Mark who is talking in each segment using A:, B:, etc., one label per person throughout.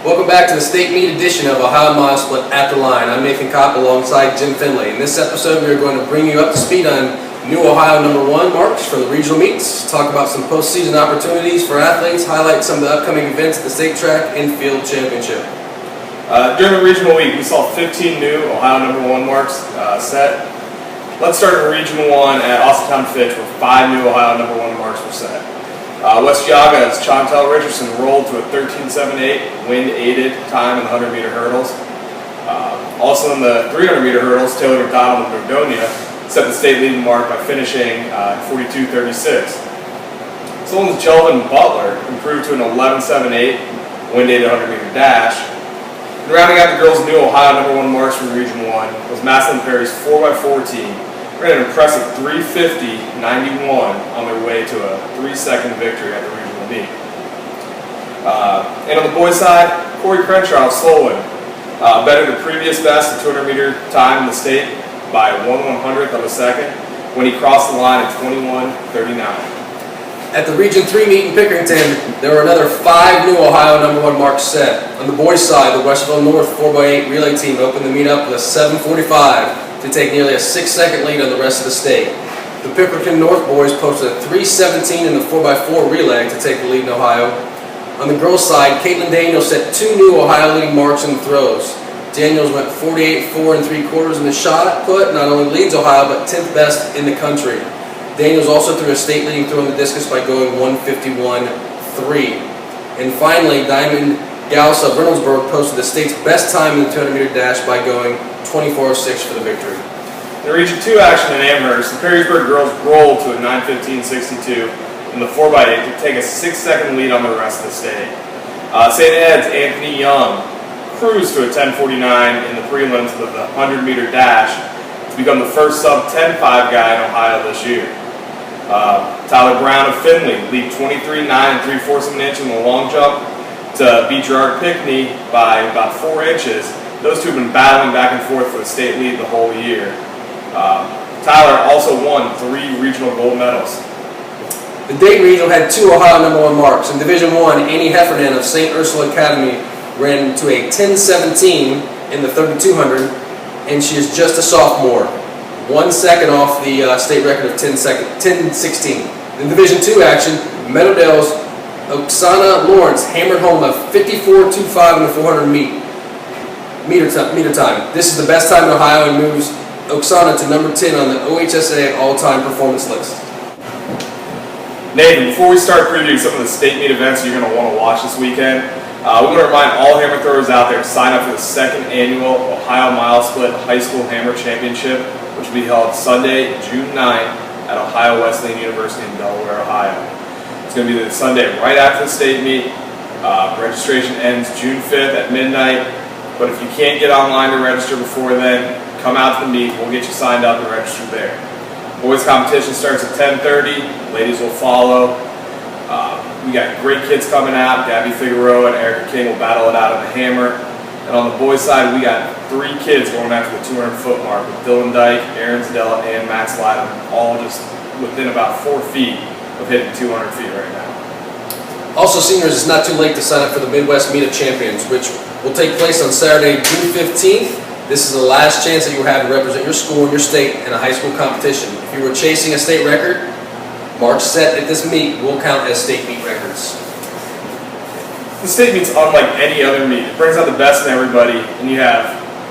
A: Welcome back to the state meet edition of Ohio Mile Split at the Line. I'm Nathan Kopp alongside Jim Finley. In this episode, we are going to bring you up to speed on new Ohio #1 marks for the regional meets, talk about some postseason opportunities for athletes, highlight some of the upcoming events at the state track and field championship.
B: During the regional week, we saw 15 new Ohio #1 marks set. Let's start in Region 1 at Austintown Fitch, where 5 new Ohio #1 marks were set. West Yaga's Chantel Richardson rolled to a 13.78 wind-aided time in the 100-meter hurdles. Also in the 300-meter hurdles, Taylor McDonald of Nordonia set the state leading mark by finishing 42.36. Solon's Jelvin Butler improved to an 11.78 wind-aided 100-meter dash. And rounding out the girls' new Ohio #1 marks from Region 1 was Maslin Perry's 4x4 team. Ran an impressive 3:50.91 on their way to a 3-second victory at the regional meet. And on the boys' side, Corey Crenshaw of Sloan bettered the previous best 200-meter time in the state by 1/100th of a second when he crossed the line at 21:39.
A: At the Region 3 meet in Pickerington, there were another 5 new Ohio #1 marks set. On the boys' side, the Westerville North 4x8 relay team opened the meet up with a 7:45 to take nearly a 6-second lead on the rest of the state. The Pickerington North boys posted a 3:17 in the 4x4 relay to take the lead in Ohio. On the girls' side, Caitlin Daniels set 2 new Ohio leading marks in the throws. Daniels went 48.4 3/4 in the shot put, not only leads Ohio, but 10th best in the country. Daniels also threw a state leading throw in the discus by going 1:51.3. And finally, Diamond Gauss of Reynoldsburg posted the state's best time in the 200-meter dash by going 24.06 for the victory.
B: In Region 2 action in Amherst, the Perrysburg girls rolled to a 9:15.62 in the 4x8 to take a 6-second lead on the rest of the state. St. Ed's Anthony Young cruised to a 10:49 in the prelims of the 100-meter dash to become the first sub-10.5 guy in Ohio this year. Tyler Brown of Findlay leaped 23.9 3/4 of an inch in the long jump to beat Gerard Pickney by about 4 inches. Those two have been battling back and forth for the state lead the whole year. Tyler also won 3 regional gold medals.
A: The Dayton Regional had 2 Ohio #1 marks. In Division 1, Annie Heffernan of St. Ursula Academy ran to a 10:17 in the 3200, and she is just a sophomore, 1 second off the state record of 10:16. In Division 2 action, Meadowdale's Oksana Lawrence hammered home a 54.25 in the 400 meter time. This is the best time in Ohio and moves Oksana to number 10 on the OHSA all-time performance list.
B: Nathan, before we start previewing some of the state meet events you're going to want to watch this weekend, we want to remind all hammer throwers out there to sign up for the 2nd annual Ohio Mile Split High School Hammer Championship, which will be held Sunday, June 9th at Ohio Wesleyan University in Delaware, Ohio. It's going to be the Sunday right after the state meet. Registration ends June 5th at midnight, but if you can't get online to register before then, come out to the meet. We'll get you signed up and registered there. Boys competition starts at 10:30. Ladies will follow. We got great kids coming out. Gabby Figueroa and Erica King will battle it out in the hammer. And on the boys' side, we got 3 kids going after the 200-foot mark with Dylan Dyke, Aaron Zdella, and Max Lyden, all just within about 4 feet of hitting 200 feet right now.
A: Also, seniors, it's not too late to sign up for the Midwest Meet of Champions, which will take place on Saturday, June 15th. This is the last chance that you have to represent your school and your state in a high school competition. If you were chasing a state record, marks set at this meet will count as state meet records.
B: The state meet's unlike any other meet. It brings out the best in everybody, and you have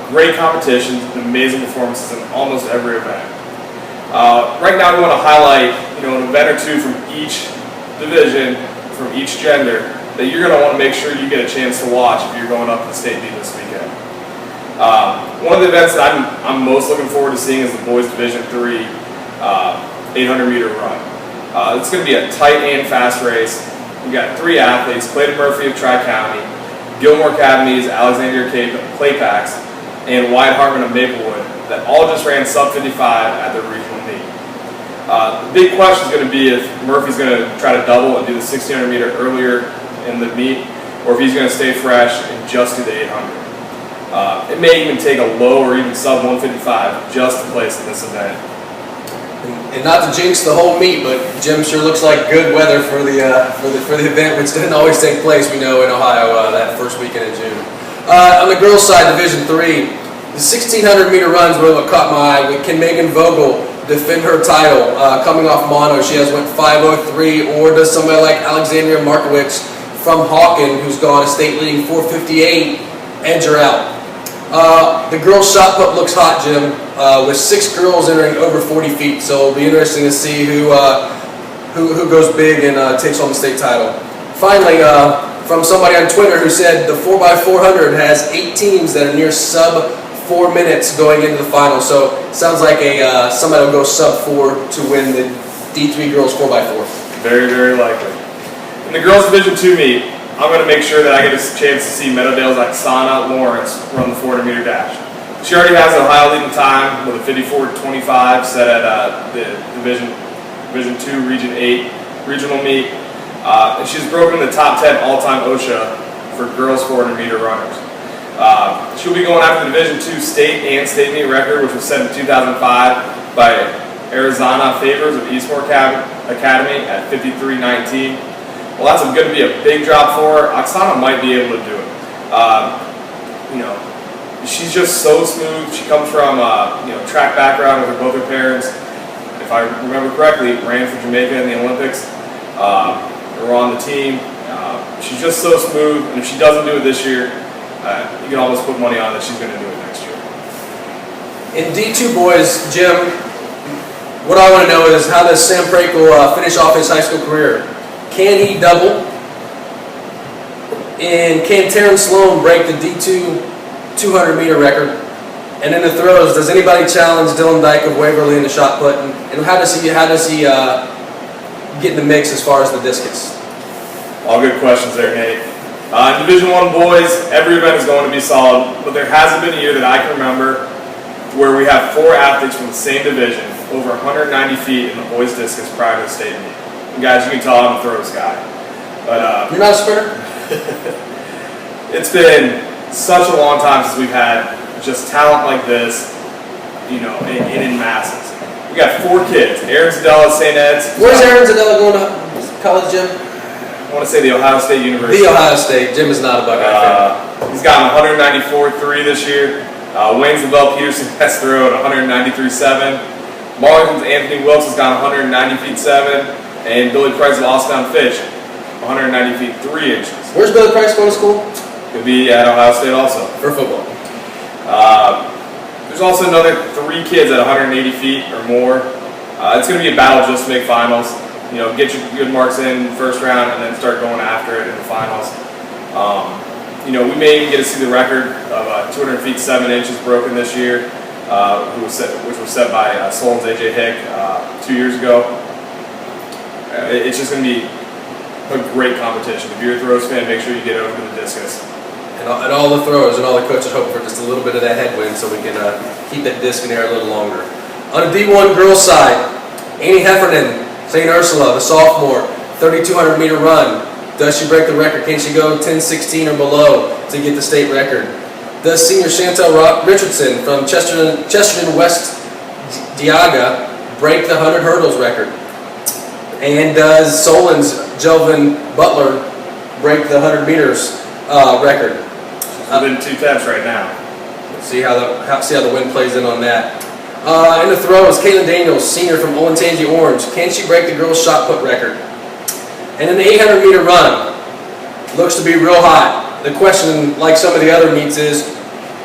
B: great competitions and amazing performances in almost every event. Right now, we want to highlight an event or 2 from each division, from each gender, that you're going to want to make sure you get a chance to watch if you're going up to the state meet this weekend. One of the events that I'm most looking forward to seeing is the boys Division 3 800-meter run. It's going to be a tight and fast race. We got 3 athletes: Clayton Murphy of Tri-County, Gilmore Academy's Alexander Claypax, and Wyatt Hartman of Maplewood, that all just ran sub-55 at the regional meet. The big question is going to be if Murphy's going to try to double and do the 1600 meter earlier in the meet, or if he's going to stay fresh and just do the 800. It may even take a low or even sub 155 just to place in this event.
A: And not to jinx the whole meet, but Jim sure looks like good weather for the event, which doesn't always take place. We know in Ohio that first first weekend in June. On the girls' side, Division III, the 1,600 meter runs were what caught my eye. Can Megan Vogel defend her title? Coming off mono, she has went 5:03, or does somebody like Alexandria Markowitz from Hawken, who's gone a state leading 4:58, edge her out? The girls' shot put looks hot, Jim, with 6 girls entering over 40 feet. So it'll be interesting to see who goes big and takes on the state title. Finally, from somebody on Twitter who said the 4x400 has 8 teams that are near sub 4 minutes going into the final. So sounds like somebody will go sub 4 to win the D3 girls 4x4.
B: Very, very likely. In the girls Division II meet, I'm going to make sure that I get a chance to see Meadowdale's Oksana Lawrence run the 400 meter dash. She already has an Ohio leading time with a 54:25 set at the Division II Region 8 regional meet. And she's broken the top 10 all-time OSHA for girls 400 meter runners. She'll be going after the Division II state and state meet record, which was set in 2005 by Arizona Favors of Eastmore Academy at 53:19. Well, that's going to be a big drop for her. Oksana might be able to do it. She's just so smooth. She comes from track background with both her parents. If I remember correctly, ran for Jamaica in the Olympics. Were on the team. She's just so smooth, and if she doesn't do it this year, you can almost put money on that she's going to do it next year.
A: In D2 boys, Jim, what I want to know is, how does Sam Prakel finish off his high school career? Can he double? And can Taryn Sloan break the D2 200 meter record? And in the throws, does anybody challenge Dylan Dyke of Waverly in the shot put? And how does he get in the mix as far as the discus?
B: All good questions there, Nate. In Division I boys, every event is going to be solid, but there hasn't been a year that I can remember where we have 4 athletes from the same division over 190 feet in the boys discus prior to the state meet. And guys, you can tell I'm a throws guy. But
A: you're not a sprinter?
B: It's been such a long time since we've had just talent like this, in masses. We got 4 kids. Aaron Zadella at St. Ed's.
A: Where's Aaron Zadella going to college, Jim?
B: I want to say the Ohio State University.
A: The Ohio State. Jim is not a Buckeye fan.
B: He's gotten 194.3 this year. Wayne's LaBelle Peterson has thrown 193.7. Marlington's Anthony Wilkes has gone 190 feet 7. And Billy Price of Austin Fish, 190 feet 3 inches.
A: Where's Billy Price going to school?
B: He'll be at Ohio State also.
A: For football.
B: There's also another 3 kids at 180 feet or more. It's going to be a battle just to make finals. Get your good marks in first round and then start going after it in the finals. We may even get to see the record of 200 feet 7 inches broken this year, which was set by Solon's AJ Hick 2 years ago. It's just going to be a great competition. If you're a throws fan, make sure you get over to the discus.
A: And all the throwers and all the coaches hope for just a little bit of that headwind so we can keep that disc in the air a little longer. On the D1 girls side, Annie Heffernan, St. Ursula, the sophomore, 3,200 meter run. Does she break the record? Can she go 10:16 or below to get the state record? Does senior Chantel Richardson from Chesterton West Diaga break the 100 hurdles record? And does Solon's Jelvin Butler break the 100 meters record?
B: Within 2 taps right now.
A: See how the wind plays in on that. In the throws, Caitlin Daniels, senior from Olentangy Orange. Can she break the girls' shot put record? And in the 800 meter run, looks to be real hot. The question, like some of the other meets, is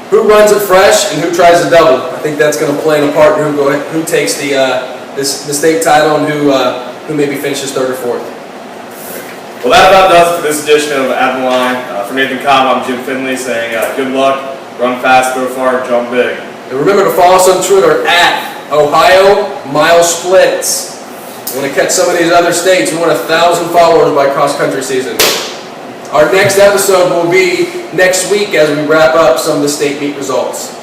A: who runs it fresh and who tries to double? I think that's going to play a part in who takes the state title and who maybe finishes 3rd or 4th.
B: Well, that about does it for this edition of At the Line. For Nathan Cobb, I'm Jim Finley saying good luck, run fast, throw far, jump big.
A: And remember to follow us on Twitter at Ohio Mile Splits. We want to catch some of these other states. We want 1,000 followers by cross country season. Our next episode will be next week as we wrap up some of the state meet results.